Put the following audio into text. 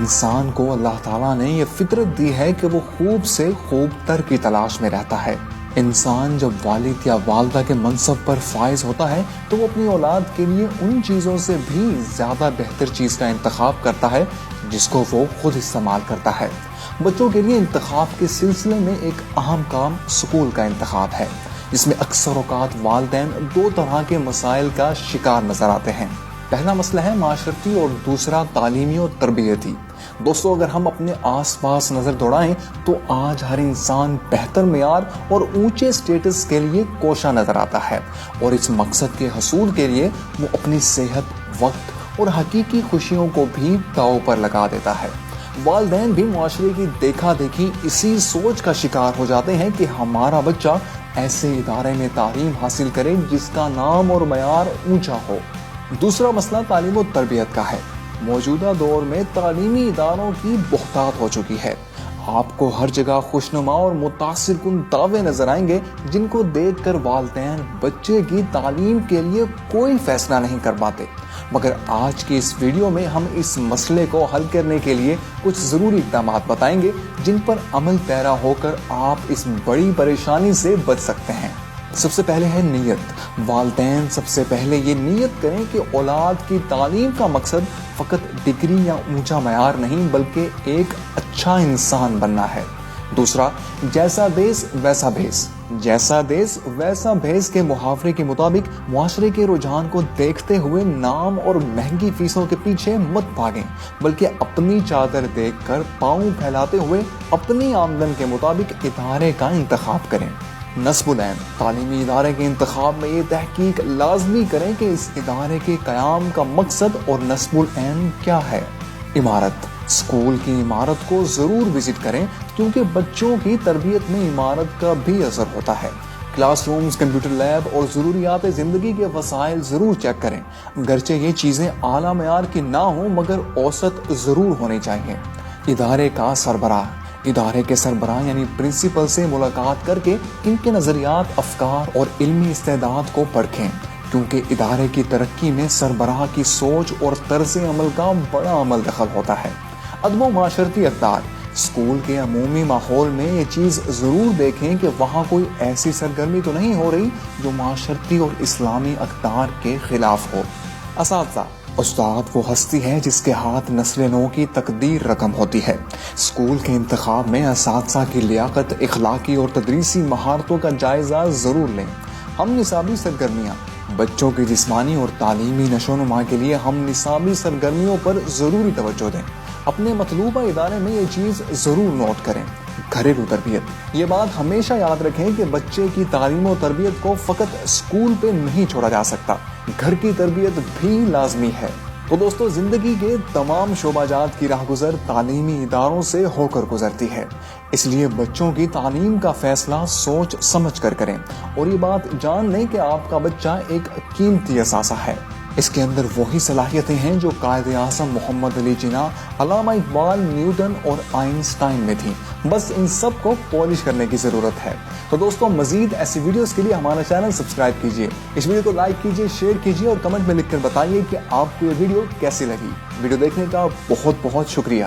انسان کو اللہ تعالیٰ نے یہ فطرت دی ہے کہ وہ خوب سے خوب تر کی تلاش میں رہتا ہے۔ انسان جب والد یا والدہ کے منصب پر فائز ہوتا ہے تو وہ اپنی اولاد کے لیے ان چیزوں سے بھی زیادہ بہتر چیز کا انتخاب کرتا ہے جس کو وہ خود استعمال کرتا ہے۔ بچوں کے لیے انتخاب کے سلسلے میں ایک اہم کام اسکول کا انتخاب ہے، جس میں اکثر اوقات والدین دو طرح کے مسائل کا شکار نظر آتے ہیں۔ پہلا مسئلہ ہے معاشرتی اور دوسرا تعلیمی اور تربیتی۔ دوستو، اگر ہم اپنے آس پاس نظر دوڑائیں تو آج ہر انسان بہتر معیار اور اونچے سٹیٹس کے لیے کوشاں نظر آتا ہے، اور اس مقصد کے حصول کے لیے وہ اپنی صحت، وقت اور حقیقی خوشیوں کو بھی داؤ پر لگا دیتا ہے۔ والدین بھی معاشرے کی دیکھا دیکھی اسی سوچ کا شکار ہو جاتے ہیں کہ ہمارا بچہ ایسے ادارے میں تعلیم حاصل کرے جس کا نام اور معیار اونچا ہو۔ دوسرا مسئلہ تعلیم و تربیت کا ہے۔ موجودہ دور میں تعلیمی اداروں کی بہتات ہو چکی ہے۔ آپ کو ہر جگہ خوشنما اور متاثر کن دعوے نظر آئیں گے جن کو دیکھ کر والدین بچے کی تعلیم کے لیے کوئی فیصلہ نہیں کر پاتے۔ مگر آج کی اس ویڈیو میں ہم اس مسئلے کو حل کرنے کے لیے کچھ ضروری اقدامات بتائیں گے جن پر عمل پیرا ہو کر آپ اس بڑی پریشانی سے بچ سکتے ہیں۔ سب سے پہلے ہے نیت۔ والدین سب سے پہلے یہ نیت کریں کہ اولاد کی تعلیم کا مقصد فقط ڈگری یا اونچا معیار نہیں بلکہ ایک اچھا انسان بننا ہے۔ دوسرا، جیسا دیس ویسا بھیس۔ جیسا دیس ویسا بھیس کے محاورے کے مطابق معاشرے کے رجحان کو دیکھتے ہوئے نام اور مہنگی فیسوں کے پیچھے مت بھاگیں، بلکہ اپنی چادر دیکھ کر پاؤں پھیلاتے ہوئے اپنی آمدن کے مطابق ادارے کا انتخاب کریں۔ نصب العین۔ تعلیمی ادارے کے انتخاب میں یہ تحقیق لازمی کریں کہ اس ادارے کے قیام کا مقصد اور نصب العین کیا ہے۔ عمارت۔ اسکول کی عمارت کو ضرور وزٹ کریں کیونکہ بچوں کی تربیت میں عمارت کا بھی اثر ہوتا ہے۔ کلاس رومز، کمپیوٹر لیب اور ضروریات زندگی کے وسائل ضرور چیک کریں، گرچہ یہ چیزیں اعلیٰ معیار کی نہ ہوں مگر اوسط ضرور ہونی چاہیے۔ ادارے کا سربراہ۔ ادارے کے سربراہ یعنی پرنسپل سے ملاقات کر کے ان کے نظریات، افکار اور علمی استعداد کو پرکھیں، کیونکہ ادارے کی ترقی میں سربراہ کی سوچ اور طرز عمل کا بڑا عمل دخل ہوتا ہے۔ ادب و معاشرتی اقدار۔ اسکول کے عمومی ماحول میں یہ چیز ضرور دیکھیں کہ وہاں کوئی ایسی سرگرمی تو نہیں ہو رہی جو معاشرتی اور اسلامی اقدار کے خلاف ہو۔ اساتذہ۔ استاد وہ ہستی ہے جس کے ہاتھ نسل نو کی تقدیر رقم ہوتی ہے۔ اسکول کے انتخاب میں اساتذہ کی لیاقت، اخلاقی اور تدریسی مہارتوں کا جائزہ ضرور لیں۔ ہم نصابی سرگرمیاں۔ بچوں کی جسمانی اور تعلیمی نشو و نما کے لیے ہم نصابی سرگرمیوں پر ضروری توجہ دیں۔ اپنے مطلوبہ ادارے میں یہ چیز ضرور نوٹ کریں۔ گھریلو تربیت۔ یہ بات ہمیشہ یاد رکھیں کہ بچے کی تعلیم و تربیت کو فقط اسکول پہ نہیں چھوڑا جا سکتا، گھر کی تربیت بھی لازمی ہے۔ تو دوستو، زندگی کے تمام شعبہ جات کی راہ گزر تعلیمی اداروں سے ہو کر گزرتی ہے، اس لیے بچوں کی تعلیم کا فیصلہ سوچ سمجھ کر کریں، اور یہ بات جان لیں کہ آپ کا بچہ ایک قیمتی اثاثہ ہے۔ اس کے اندر وہی صلاحیتیں ہیں جو قائد اعظم محمد علی جناح، علامہ اقبال، نیوٹن اور آئنسٹائن میں تھیں، بس ان سب کو پالش کرنے کی ضرورت ہے۔ تو دوستو، مزید ایسی ویڈیوز کے لیے ہمارا چینل سبسکرائب کیجئے، اس ویڈیو کو لائک کیجئے، شیئر کیجئے اور کمنٹ میں لکھ کر بتائیے کہ آپ کو یہ ویڈیو کیسی لگی۔ ویڈیو دیکھنے کا بہت بہت شکریہ۔